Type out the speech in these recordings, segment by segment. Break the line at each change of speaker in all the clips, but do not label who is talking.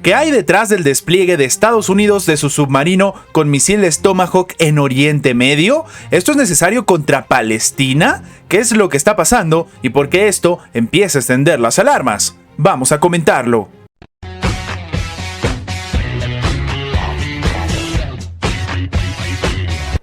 ¿Qué hay detrás del despliegue de Estados Unidos de su submarino con misiles Tomahawk en Oriente Medio? ¿Esto es necesario contra Palestina? ¿Qué es lo que está pasando y por qué esto empieza a extender las alarmas? Vamos a comentarlo.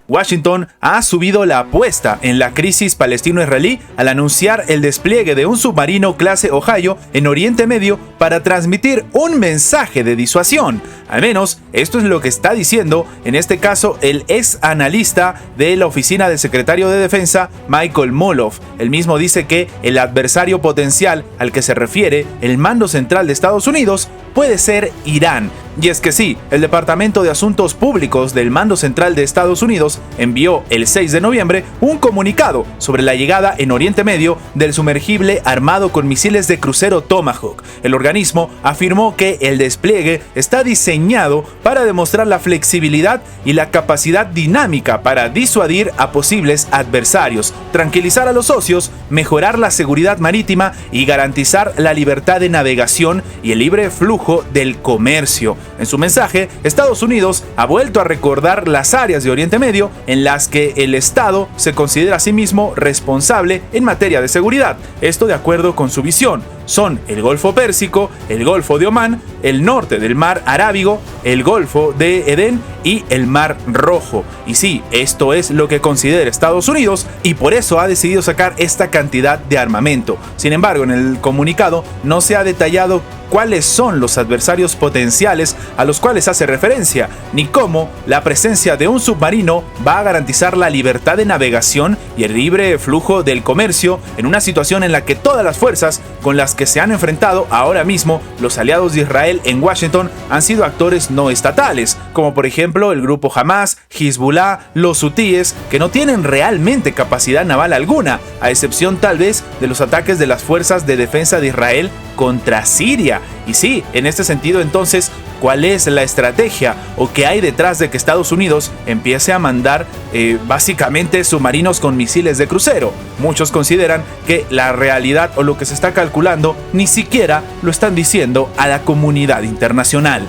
Washington ha subido la apuesta en la crisis palestino-israelí al anunciar el despliegue de un submarino clase Ohio en Oriente Medio para transmitir un mensaje de disuasión. Al menos esto es lo que está diciendo en este caso el ex analista de la oficina del secretario de Defensa, Michael Moloff. Él mismo dice que el adversario potencial al que se refiere el mando central de Estados Unidos puede ser Irán. Y es que sí, el Departamento de Asuntos Públicos del Mando Central de Estados Unidos envió el 6 de noviembre un comunicado sobre la llegada en Oriente Medio del sumergible armado con misiles de crucero Tomahawk. El organismo afirmó que el despliegue está diseñado para demostrar la flexibilidad y la capacidad dinámica para disuadir a posibles adversarios, tranquilizar a los socios, mejorar la seguridad marítima y garantizar la libertad de navegación y el libre flujo del comercio. En su mensaje, Estados Unidos ha vuelto a recordar las áreas de Oriente Medio en las que el Estado se considera a sí mismo responsable en materia de seguridad. Esto de acuerdo con su visión. Son el Golfo Pérsico, el Golfo de Omán, el norte del Mar Arábigo, el Golfo de Edén y el Mar Rojo. Y sí, esto es lo que considera Estados Unidos y por eso ha decidido sacar esta cantidad de armamento. Sin embargo, en el comunicado no se ha detallado cuáles son los adversarios potenciales a los cuales hace referencia, ni cómo la presencia de un submarino va a garantizar la libertad de navegación y el libre flujo del comercio en una situación en la que todas las fuerzas con las que se han enfrentado ahora mismo los aliados de Israel en Washington han sido actores no estatales, como por ejemplo el grupo Hamas, Hezbollah, los hutíes, que no tienen realmente capacidad naval alguna, a excepción tal vez de los ataques de las fuerzas de defensa de Israel contra Siria. Y sí, en este sentido entonces, ¿cuál es la estrategia o qué hay detrás de que Estados Unidos empiece a mandar básicamente submarinos con misiles de crucero? Muchos consideran que la realidad o lo que se está calculando ni siquiera lo están diciendo a la comunidad internacional.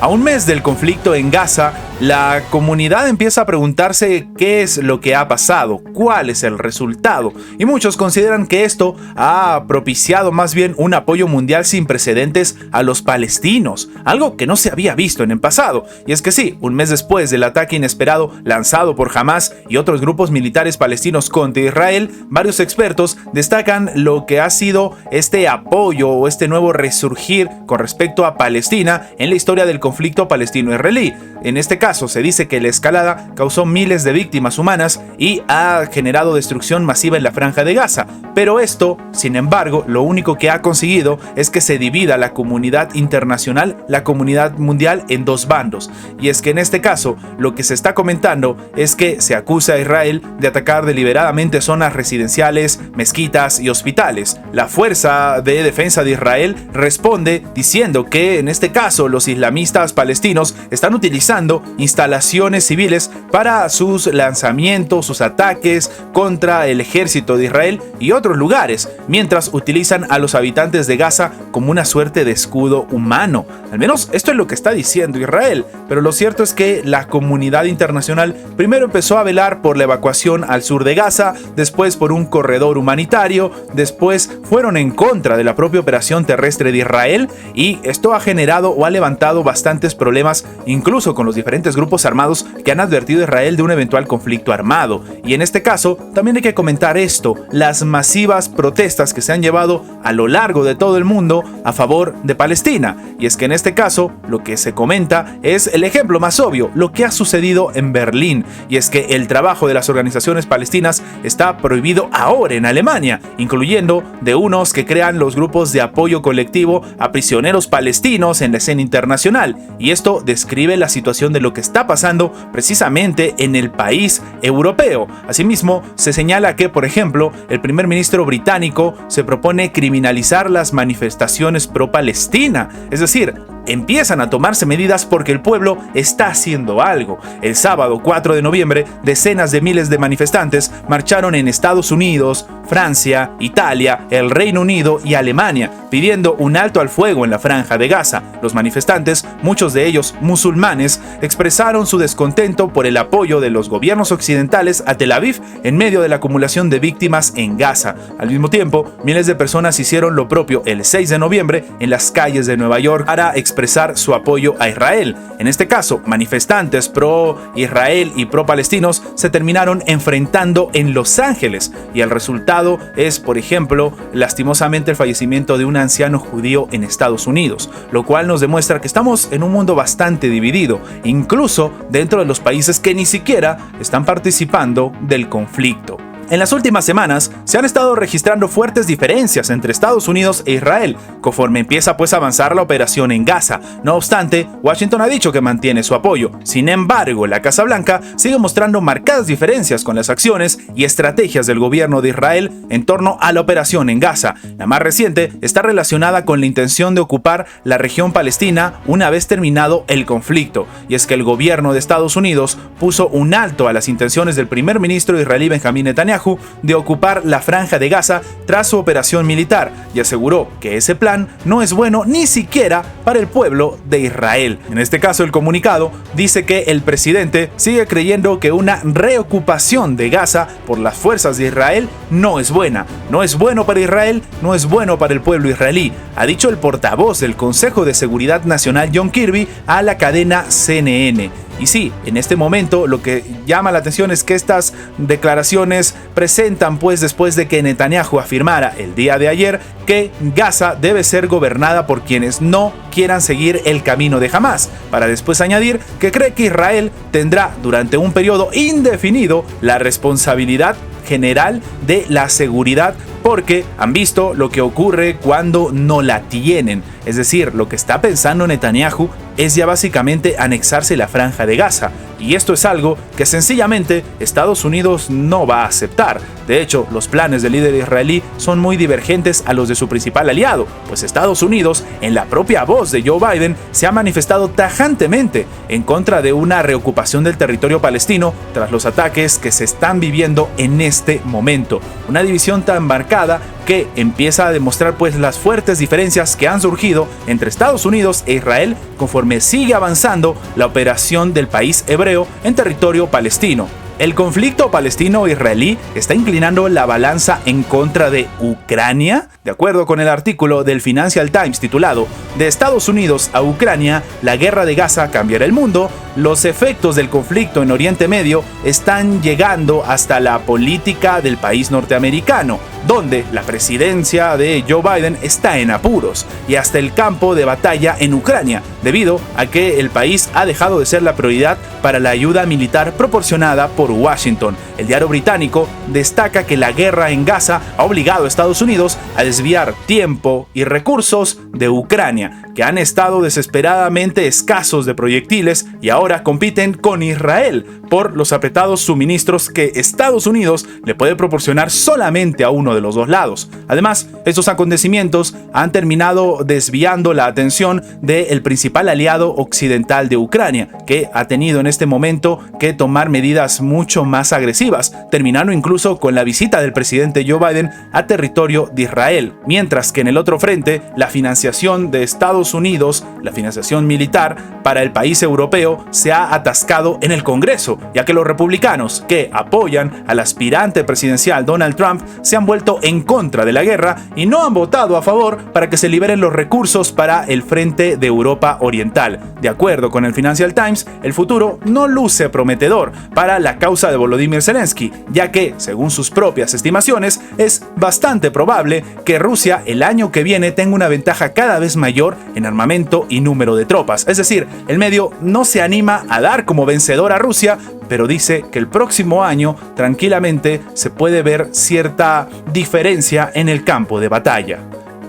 A un mes del conflicto en Gaza, la comunidad empieza a preguntarse qué es lo que ha pasado, cuál es el resultado, y muchos consideran que esto ha propiciado más bien un apoyo mundial sin precedentes a los palestinos, algo que no se había visto en el pasado. Y es que sí, un mes después del ataque inesperado lanzado por Hamas y otros grupos militares palestinos contra Israel, varios expertos destacan lo que ha sido este apoyo o este nuevo resurgir con respecto a Palestina en la historia del conflicto palestino-israelí. En este caso se dice que la escalada causó miles de víctimas humanas y ha generado destrucción masiva en la franja de Gaza, pero esto, sin embargo, lo único que ha conseguido es que se divida la comunidad internacional, la comunidad mundial en dos bandos. Y es que en este caso lo que se está comentando es que se acusa a Israel de atacar deliberadamente zonas residenciales, mezquitas y hospitales. La Fuerza de Defensa de Israel responde diciendo que en este caso los islamistas palestinos están utilizando instalaciones civiles para sus lanzamientos, sus ataques contra el ejército de Israel y otros lugares, mientras utilizan a los habitantes de Gaza como una suerte de escudo humano. Al menos esto es lo que está diciendo Israel, pero lo cierto es que la comunidad internacional primero empezó a velar por la evacuación al sur de Gaza, después por un corredor humanitario, después fueron en contra de la propia operación terrestre de Israel, y esto ha generado o ha levantado bastantes problemas incluso con los diferentes grupos armados que han advertido a Israel de un eventual conflicto armado. Y en este caso también hay que comentar esto, las masivas protestas que se han llevado a lo largo de todo el mundo a favor de Palestina. Y es que en este caso lo que se comenta es el ejemplo más obvio, lo que ha sucedido en Berlín, y es que el trabajo de las organizaciones palestinas está prohibido ahora en Alemania, incluyendo de unos que crean los grupos de apoyo colectivo a prisioneros palestinos en la escena internacional. Y esto describe la situación de lo que está pasando precisamente en el país europeo. Asimismo, se señala que, por ejemplo, el primer ministro británico se propone criminalizar las manifestaciones pro-Palestina, es decir, empiezan a tomarse medidas porque el pueblo está haciendo algo. El sábado 4 de noviembre, decenas de miles de manifestantes marcharon en Estados Unidos, Francia, Italia, el Reino Unido y Alemania, pidiendo un alto al fuego en la Franja de Gaza. Los manifestantes, muchos de ellos musulmanes, expresaron su descontento por el apoyo de los gobiernos occidentales a Tel Aviv en medio de la acumulación de víctimas en Gaza. Al mismo tiempo, miles de personas hicieron lo propio el 6 de noviembre en las calles de Nueva York para expresar su apoyo a Israel. En este caso, manifestantes pro-Israel y pro-palestinos se terminaron enfrentando en Los Ángeles, y el resultado es, por ejemplo, lastimosamente el fallecimiento de un anciano judío en Estados Unidos, lo cual nos demuestra que estamos en un mundo bastante dividido, incluso dentro de los países que ni siquiera están participando del conflicto. En las últimas semanas se han estado registrando fuertes diferencias entre Estados Unidos e Israel, conforme empieza a avanzar la operación en Gaza. No obstante, Washington ha dicho que mantiene su apoyo. Sin embargo, la Casa Blanca sigue mostrando marcadas diferencias con las acciones y estrategias del gobierno de Israel en torno a la operación en Gaza. La más reciente está relacionada con la intención de ocupar la región palestina una vez terminado el conflicto, y es que el gobierno de Estados Unidos puso un alto a las intenciones del primer ministro israelí Benjamín Netanyahu de ocupar la Franja de Gaza tras su operación militar, y aseguró que ese plan no es bueno ni siquiera para el pueblo de Israel. En este caso, el comunicado dice que el presidente sigue creyendo que una reocupación de Gaza por las fuerzas de Israel no es buena. No es bueno para Israel, no es bueno para el pueblo israelí, ha dicho el portavoz del Consejo de Seguridad Nacional John Kirby a la cadena CNN. Y sí, en este momento lo que llama la atención es que estas declaraciones presentan después de que Netanyahu afirmara el día de ayer que Gaza debe ser gobernada por quienes no quieran seguir el camino de Hamás, para después añadir que cree que Israel tendrá durante un periodo indefinido la responsabilidad general de la seguridad, porque han visto lo que ocurre cuando no la tienen. Es decir, lo que está pensando Netanyahu es ya básicamente anexarse la Franja de Gaza, y esto es algo que sencillamente Estados Unidos no va a aceptar. De hecho, los planes del líder israelí son muy divergentes a los de su principal aliado, pues Estados Unidos, en la propia voz de Joe Biden, se ha manifestado tajantemente en contra de una reocupación del territorio palestino tras los ataques que se están viviendo en este momento. Una división tan marcada que empieza a demostrar las fuertes diferencias que han surgido entre Estados Unidos e Israel conforme sigue avanzando la operación del país hebreo en territorio palestino. El conflicto palestino-israelí está inclinando la balanza en contra de Ucrania. De acuerdo con el artículo del Financial Times titulado "De Estados Unidos a Ucrania, la guerra de Gaza cambiará el mundo", los efectos del conflicto en Oriente Medio están llegando hasta la política del país norteamericano, donde la presidencia de Joe Biden está en apuros, y hasta el campo de batalla en Ucrania, debido a que el país ha dejado de ser la prioridad para la ayuda militar proporcionada por Washington. El diario británico destaca que la guerra en Gaza ha obligado a Estados Unidos a desviar tiempo y recursos de Ucrania, que han estado desesperadamente escasos de proyectiles y ahora compiten con Israel por los apretados suministros que Estados Unidos le puede proporcionar solamente a uno de los dos lados. Además, estos acontecimientos han terminado desviando la atención del principal aliado occidental de Ucrania, que ha tenido en este momento que tomar medidas mucho más agresivas, terminando incluso con la visita del presidente Joe Biden a territorio de Israel, mientras que en el otro frente, la financiación de Estados Unidos, la financiación militar para el país europeo, se ha atascado en el Congreso, ya que los republicanos que apoyan al aspirante presidencial Donald Trump se han vuelto en contra de la guerra y no han votado a favor para que se liberen los recursos para el frente de Europa Oriental. De acuerdo con el Financial Times, el futuro no luce prometedor para la causa de Volodymyr Zelensky, ya que, según sus propias estimaciones, es bastante probable que Rusia el año que viene tenga una ventaja cada vez mayor en armamento y número de tropas. Es decir, el medio no se anima a dar como vencedor a Rusia, pero dice que el próximo año tranquilamente se puede ver cierta diferencia en el campo de batalla.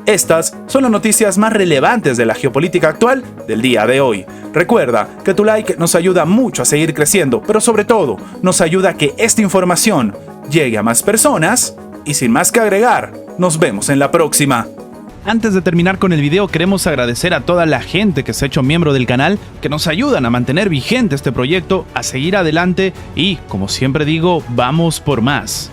Estas son las noticias más relevantes de la geopolítica actual del día de hoy. Recuerda que tu like nos ayuda mucho a seguir creciendo, pero sobre todo nos ayuda a que esta información llegue a más personas. Y sin más que agregar, nos vemos en la próxima.
Antes de terminar con el video, queremos agradecer a toda la gente que se ha hecho miembro del canal, que nos ayudan a mantener vigente este proyecto, a seguir adelante y, como siempre digo, vamos por más.